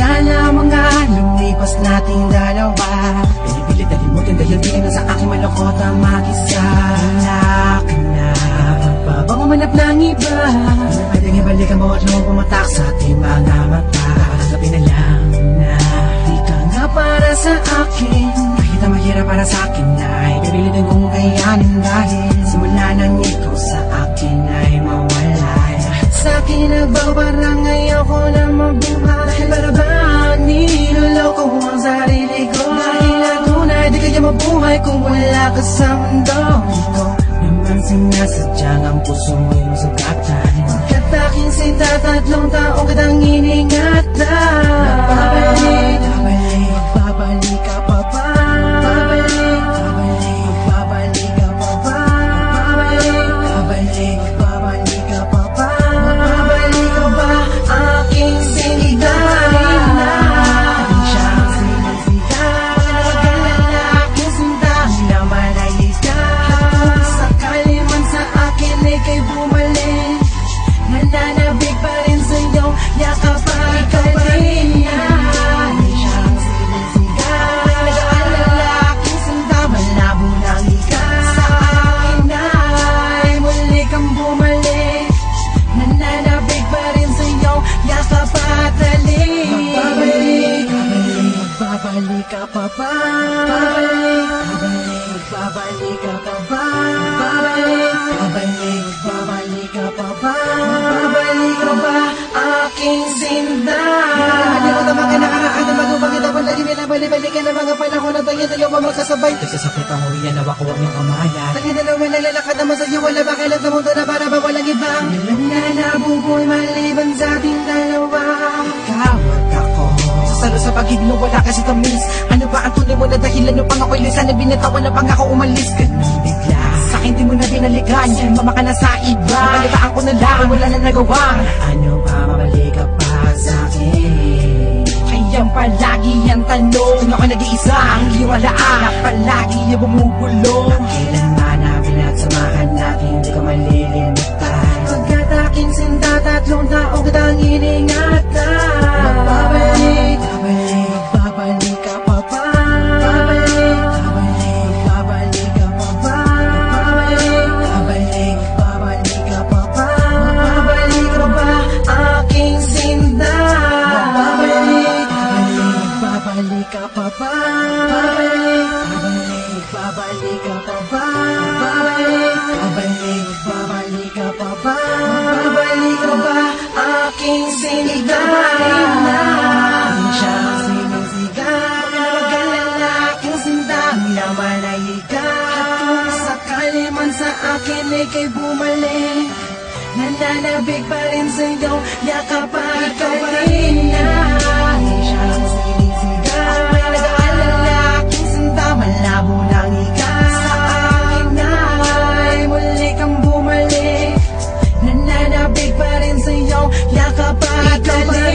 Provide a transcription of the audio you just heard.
Naaalala mga lumipas nating dalawa. Pinipilit na limutin dahil di ka na sa aking malungkot ang mag-isa. Wala ka na, pa ba mamanap ng iba? Pwedeng ibalik ang bawat lumang pumatak sa ating mga mata. Sabi na lang na di ka nga para sa akin. Kahit ang mahirap para sa akin ay pipilitin kong kayanin. Dahil simula nang ikaw sa akin ay mawala. Sa akin nagbabarang ngayon ko na mabuhay. Para ba niloloko ang sarili ko? Dahil na tunay di kaya mabuhay kung wala ka sa mundo. Ikaw naman sinasadyang ang puso mo'y masugatan. Pagkat aking sinta, 3 taong kitang iningatan. Magbabalik, magbabalik ka pa ba? Magbabalik, magbabalik ka pa ba? Magbabalik, magbabalik ka pa ba? Magbabalik ka ba? Aking sinta na di siya ang sinisigaw. Pagkalala aking sinta naman ay ikaw. Sakali man sa akin ika'y bumalik, nananabig pa rin sa'yo, yakap pa ikaw pa rin na. Di siya ang sinisigaw. Nag-aalala aking sinta, malabo lang ikaw. Sa akin ay muli kang bumalik, nananabig pa rin sa'yo, yakap pa talik. Magbabalik ka pa ba? Magbabalik ka pa ba? Magbabalik ka pa ba? Magbabalik ka ba? Aking sinta. Nakalimutan mga nakaraan na magubang kita pa lagi binabalik-balikan ng mga panahon na tayo pa magkasabay. Nagsasakit ang huwian na wako ang iyong kamayan. Tayo dalawa nalalakad naman sa'yo, wala ba kailan sa mundo na para ba walang ibang alam na nabubuhay maliban sa ating dalawa. Ikaw at ako sasalo sa pag-ibig, wala kasi tamis. Ano ba ang tunay mo na dahilan nung pang ako'y lisan na binatawan na pang ako umalis? Ganun bigla sa'kin di mo na binalikan, mama ka na sa iba. Balitaan ko na lang, wala na nagawa. Ano ba mabalik ka pa sa'kin? Kayang palagi ang tanong, kung ako'y nag-iisa ang iyong alaan na palagi yung bumubulong. Kailanman na pinagsamahan natin, di ko malilimutan. Pagkat aking sinta, 3 taong kitang iningatan. Magbabalik, magbabalik ka pa ba? Magbabalik ka pa ba? Magbabalik ka pa ba? Magbabalik ka ba? Aking sinta. Magbabalik ka pa ba? Magbabalik ka pa ba? Magbabalik ka pa ba? Magbabalik ka ba? Aking sinta na di siya ang sinisigaw. Mag-alala aking sinta naman ay ikaw. Kung sakali man sa akin ika'y bumalik, nananabig pa rin sa'yo, yakap pa ikaw pa rin na. Di siya ang sinisigaw. Nag-aalala aking sinta, malabo lang ikaw. Sa akin ay muli kang bumalik, nananabig pa rin sa'yo, yakap pa ikaw pa rin.